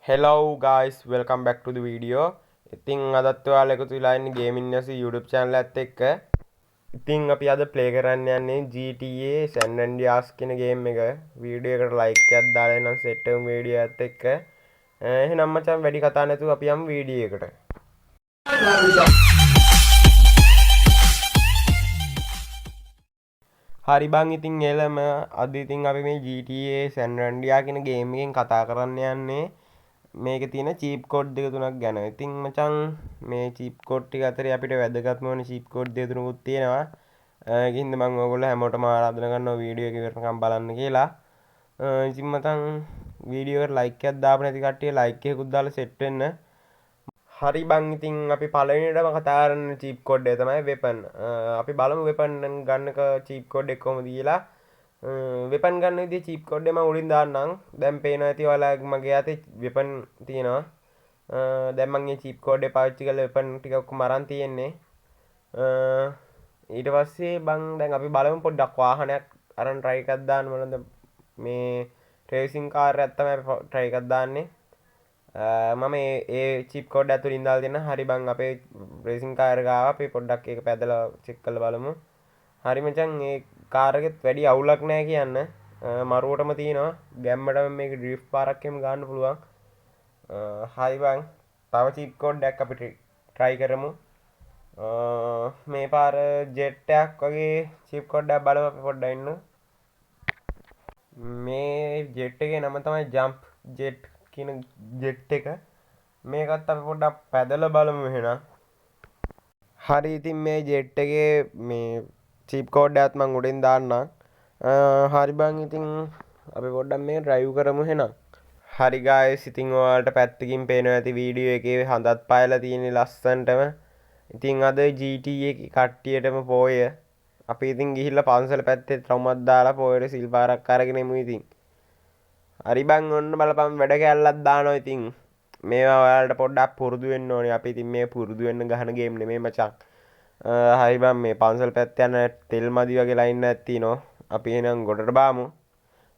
Hello guys, welcome back to the video. ඉතින් අදත් ඔයාලා එකතු වෙලා ඉන්නේ Gaming Nasi YouTube channel එකත් එක්ක. ඉතින් අපි අද play කරන්න යන්නේ GTA San Andreas කියන game එක. වීඩියෝ එකට like එකක් දාලා එනම් set වෙමු වීඩියෝ එකත් එක්ක. එහෙනම් මචං වැඩි කතා නැතුව අපි යමු වීඩියෝ එකට. හරි බං ඉතින් එළම අද ඉතින් අපි මේ GTA San Andreas කියන game එකෙන් කතා කරන්න යන්නේ මේකේ තියෙන චීප් කෝඩ් දෙක තුනක් ගැන. ඉතින් මචං මේ චීප් කෝඩ් ටික අතරේ අපිට වැදගත්ම වෙන චීප් කෝඩ් දෙක තුනකුත් තියෙනවා. ඒකින්ද මම ඔයගොල්ලෝ හැමෝටම ආරාධනා කරනවා වීඩියෝ එක ඉවරනකම් බලන්න කියලා. ඉතින් මචං වීඩියෝ එකට ලයික් එකක් දාපු නැති කට්ටිය ලයික් එකකුත් දාලා සෙට් වෙන්න. හරි බං ඉතින් අපි පළවෙනිටම කතා කරන චීප් කෝඩ් එක තමයි වෙපන්. අපි බලමු වෙපන් ගන්නක චීප් කෝඩ් එක කොහොමද කියලා. වෙපන් ගන්න විදිහේ චීප් කෝඩ් එක මම උඩින් දාන්නම්. දැන් පේනවා ඇති ඔයාලා මගේ අතේ වෙපන් තියෙනවා. දැන් මම මේ චීප් කෝඩ් එක පාවිච්චි කරලා වෙපන් ටික ඔක්කොම අරන් තියෙන්නේ. ඊට පස්සේ බං දැන් අපි බලමු පොඩ්ඩක් වාහනයක් අරන් try එකක් දාන්න මොනවද මේ රේසින් කාර් එකක් තමයි අපි try එකක් දාන්නේ. මම ඒ චීප් කෝඩ් එක තුලින් දාලා දෙන්න. හරි බං අපේ රේසින් කාර් එක ආවා. අපි පොඩ්ඩක් ඒක පැදලා චෙක් කරලා බලමු. හරි මචං මේ කාර් එකෙත් වැඩි අවුලක් නැහැ කියන්න. මරුවටම තියෙනවා. ගැම්මටම මේක ඩ්‍රිෆ්ට් පාරක් එහෙම ගන්න පුළුවන්. හරි බං තව චීප් කෝඩ් එකක් අපි try කරමු. මේ පාර ජෙට් එකක් වගේ චීප් කෝඩ් එකක් බලමු අපි පොඩ්ඩක් ඉන්න. මේ ජෙට් එකේ නම තමයි ජම්ප් ජෙට් කියන ජෙට් එක. මේකත් අපි පොඩ්ඩක් පැදලා බලමු එහෙනම්. හරි ඉතින් මේ ජෙට් එකේ මේ චීප් කෝඩ් එකත් මම උඩින් දාන්නම්. හරි බං ඉතින් අපි පොඩ්ඩක් මේ ඩ්‍රයිව් කරමු එහෙනම්. හරි guys ඉතින් ඔයාලට පැත්තකින් පේනවා ඇති වීඩියෝ එකේ හඳත් පායලා තියෙන ලස්සනටම. ඉතින් අද GTA කට්ටියටම පෝය. අපි ඉතින් ගිහිල්ලා පන්සල පැත්තේ ට්‍රවුමක් දාලා පෝයට සිල් පාරක් අරගෙන එමු ඉතින්. හරි බං ඔන්න බලපන් වැඩ කැල්ලක් දානවා ඉතින්. මේවා ඔයාලට පොඩ්ඩක් පුරුදු වෙන්න ඕනේ. අපි ඉතින් මේ පුරුදු වෙන්න ගහන ගේම් නෙමෙයි මචං. හරි බං මේ පන්සල් පැත්තේ යන තෙල් මදි වගේ ලයින් එකක් තියෙනවා. අපි එහෙනම් ගොඩට බාමු.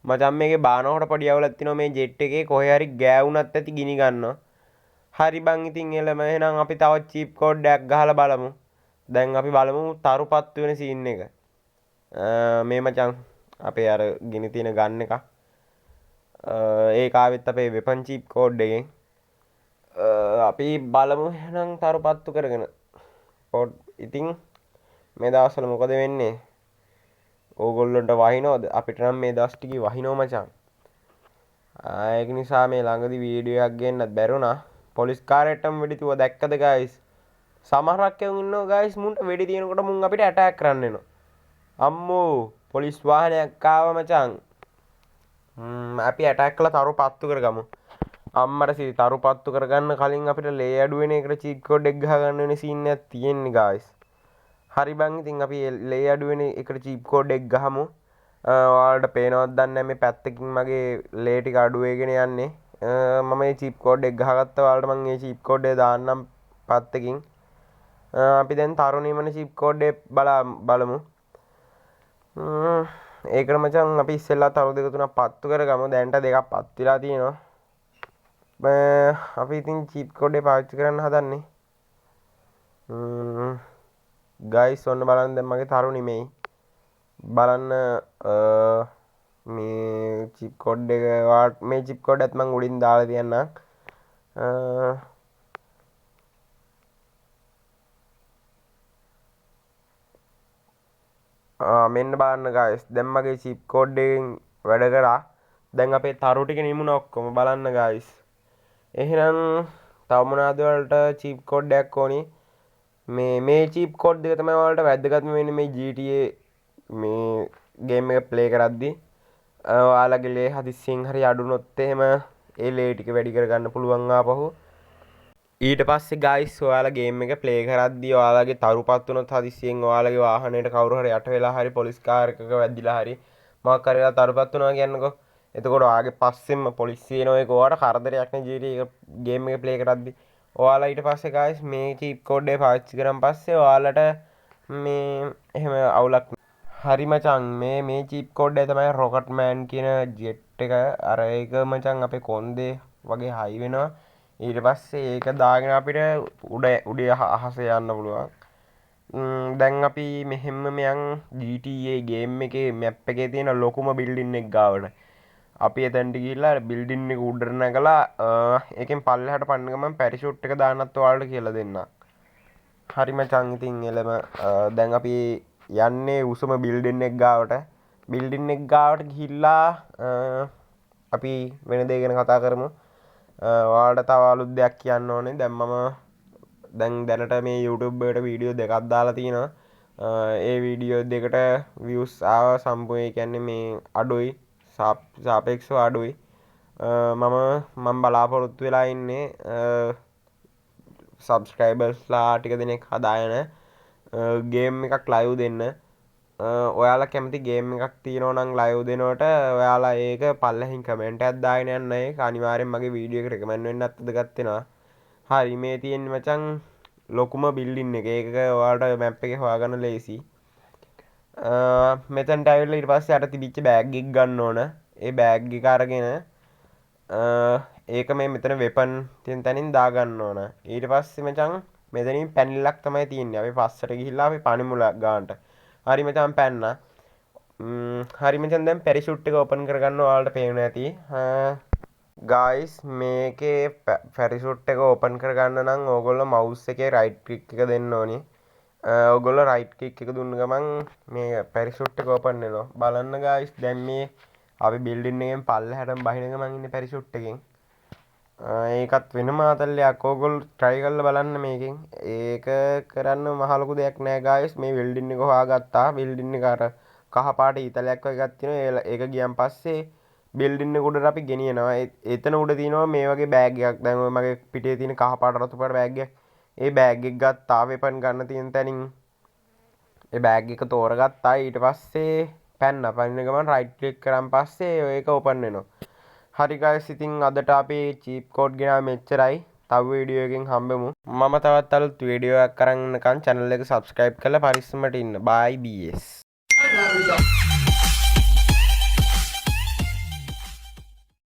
මචං මේකේ බානකොට පොඩි අවුලක් තියෙනවා. මේ ජෙට් එකේ කොහේ හරි ගෑවුනත් ඇති ගිනි ගන්නවා. හරි බං ඉතින් එළම එහෙනම් අපි තව චීප් කෝඩ් එකක් ගහලා බලමු. දැන් අපි බලමු තරුපත්තු වෙන සීන් එක. මේ මචං අපේ අර ගිනි තියෙන ගන් එක. ඒක ආවෙත් අපේ වෙපන් චීප් කෝඩ් එකෙන්. අපි බලමු එහෙනම් තරුපත්තු කරගෙන. ඉතින් මේ දවස්වල මොකද වෙන්නේ? ඕගොල්ලොන්ට වහිනවද? අපිට නම් මේ දවස් ටිකේ වහිනව මචං. ඒක නිසා මේ ළඟදි වීඩියෝ එකක් ගන්නත් බැරුණා. පොලිස් කාර්යයටම වෙඩි තුව දැක්කද guys? සමහරක් එවුන් ඉන්නවා guys මුන්ට වෙඩි තියනකොට මුන් අපිට ඇටැක් කරන්න එනවා. අම්මෝ පොලිස් වාහනයක් ආවා මචං. අපි ඇටැක් කළා තරු පත්තු කරගමු. අම්මට තරු පත්තු කරගන්න කලින් අපිට ලේ අඩු වෙන එකට චීප් කෝඩ් එක ගහ ගන්න වෙන සීන් එකක් තියෙන්නේ guys. හරි බං ඉතින් අපි ලේ අඩු වෙන එකට චීප් කෝඩ් එක ගහමු. ඔයාලට පේනවද දන්නේ නැහැ මේ පැත්තකින් මගේ ලේ ටික අඩු වෙගෙන යන්නේ. මම මේ චීප් කෝඩ් එක ගහගත්තා. ඔයාලට මම මේ චීප් කෝඩ් එක දාන්නම් පැත්තකින්. අපි දැන් තරුණීමන චීප් කෝඩ් එක බලමු. ඒකට මචං අපි ඉස්සෙල්ලා තරු දෙක තුනක් පත්තු කරගමු. දැන්ට දෙකක් පත් වෙලා තියෙනවා. අපි ඉතින් චීප් කෝඩ් එක පාවිච්චි කරන්න හදන්නේ. ගයිස් ඔන්න බලන්න දැන් මගේ තරු නෙමෙයි. බලන්න මේ චිප් කෝඩ් එක මේ චිප් කෝඩ් එකත් මම උඩින් දාලා තියන්නම්. මෙන්න බලන්න guys දැන් මගේ චිප් කෝඩ් එකෙන් වැඩ කරා. දැන් අපේ තරු ටික නිමුණා ඔක්කොම බලන්න guys. එහෙනම් තව මොනවාද වලට චිප් කෝඩ් එකක් ඕනි? මේ චීප් කෝඩ් දෙක තමයි ඔයාලට වැදගත්ම වෙන්නේ මේ GTA මේ ගේම් එක ප්ලේ කරද්දී. ඔයාලගේ ලේ හදිස්සියෙන් හරි අඩුනොත් එහෙම ඒ ලේ ටික වැඩි කරගන්න පුළුවන් ආපහු. ඊට පස්සේ guys ඔයාලා ගේම් එක ප්ලේ කරද්දී ඔයාලගේ තරුපත් වුණොත් හදිස්සියෙන් ඔයාලගේ වාහනේට කවුරු හරි යට වෙලා හරි පොලිස් කාර් එකක වැදිලා හරි මොකක් හරි තරුපත් වුණා කියන්නකෝ. එතකොට ඔයාගේ පස්සෙන්ම පොලිසිය එනවා. ඒක ඔයාලට කරදරයක් නේ GTA ගේම් එක ප්ලේ කරද්දී. ඔයාලා ඊට පස්සේ guys මේ චීප් කෝඩ් එක පාවිච්චි කරන් පස්සේ ඔයාලට මේ එහෙම අවුලක්. හරි මචං මේ චීප් කෝඩ් එක තමයි රොකට් මෑන් කියන ජෙට් එක. අර ඒක මචං අපේ කොන්දේ වගේ හයි වෙනවා. ඊට පස්සේ ඒක දාගෙන අපිට උඩ අහස යන්න පුළුවන්. දැන් අපි මෙහෙම මෙයන් GTA ගේම් එකේ මැප් එකේ තියෙන ලොකුම බිල්ඩින් එක ගාවට අපි එතනට ගිහිල්ලා බිල්ඩින් එක උඩට නැගලා ඒකෙන් පල්ලෙහාට පන්න ගමන් පැරිෂූට් එක දාන්නත් ඔයාලට කියලා දෙන්නම්. හරි මචං ඉතින් එළම දැන් අපි යන්නේ උසම බිල්ඩින් එක ගාවට. බිල්ඩින් එක ගාවට ගිහිල්ලා අපි වෙන දේ ගැන කතා කරමු. ඔයාලට තව අලුත් දෙයක් කියන්න ඕනේ. දැන් දැනට මේ YouTube එකට වීඩියෝ දෙකක් දාලා තිනවා. ඒ වීඩියෝ දෙකට views ආව සම්පූර්ණ කියන්නේ මේ අඩුයි සාපේක්ෂව අඩුයි. මම බලාපොරොත්තු වෙලා ඉන්නේ සබ්ස්ක්‍රයිබර්ස්ලා ටික දෙනෙක් හදාගෙන ගේම් එකක් ලයිව් දෙන්න. ඔයාලා කැමති ගේම් එකක් තියෙනවා නම් ලයිව් දෙනවට ඔයාලා ඒක පල්ලෙහින් කමෙන්ට් එකක් දාගෙන යන්න. ඒක අනිවාර්යෙන් මගේ වීඩියෝ එකට රෙකමන්ඩ් වෙන්නත් උදගත් වෙනවා. හරි මේ තියෙන්නේ මචං ලොකුම බිල්ඩින් එක. ඒක ඔයාලට මැප් එකේ හොයාගන්න ලේසි. මෙතනට ඇවිල්ලා ඊට පස්සේ අර තිබිච්ච බෑග් එක ගන්න ඕන. ඒ බෑග් එක අරගෙන ඒක මේ මෙතන වෙපන් තියෙන තැනින් දාගන්න ඕන. ඊට පස්සේ මචං මෙතනින් පැනලක් තමයි තියෙන්නේ. අපි පස්සට ගිහිල්ලා අපි පනිමුල ගන්නට. හරි මචං පැන්නා. හරි මචං දැන් පැරිෂූට් එක ඕපන් කරගන්න ඔයාලට පේන්න ඇති. ගායිස් මේකේ පැරිෂූට් එක ඕපන් කරගන්න නම් ඕගොල්ලෝ මවුස් එකේ රයිට් ක්ලික් එක දෙන්න ඕනි. ඔයගොල්ලෝ රයිට් ක්ලික් එක දුන්න ගමන් මේ පැරිෂූට් එක ඕපන් වෙනවා. බලන්න ගායිස් දැන් මේ අපි බිල්ඩින් එකෙන් පල්ලෙහාටම බහින ගමන් ඉන්නේ පැරිෂූට් එකෙන්. ඒකත් වෙනම ආතල්ලයක්. ඕගොල්ලෝ try කරලා බලන්න මේකෙන්. ඒක කරන්න මහ ලොකු දෙයක් නෑ ගායිස්. මේ බිල්ඩින් එක හොයාගත්තා. බිල්ඩින් එක අර කහ පාට ඊතලයක් වගේ එකක් තියෙනවා. ඒක ගියන් පස්සේ බිල්ඩින් එක උඩට අපි ගෙනියනවා. එතන උඩ තියෙනවා මේ වගේ බෑග් එකක්. දැන් ඔය මගේ පිටේ තියෙන කහ පාට රතු පාට බෑග් එක. ඒ බෑග් එක ගත්තා වෙපන් ගන්න තියෙන තැනින්. ඒ බෑග් එක තෝරගත්තා. ඊට පස්සේ පැන්න ගමන් රයිට් ක්ලික් කරන් පස්සේ ඒක ඕපන් වෙනවා. හරි ගයිස් ඉතින් අදට අපි චීප් කෝඩ් ගෙනාව මෙච්චරයි. තව වීඩියෝ එකකින් හම්බෙමු. මම තවත් අලුත් වීඩියෝ එකක් අරන් එනකන් channel එක subscribe කරලා පරිස්සමට ඉන්න. bye bs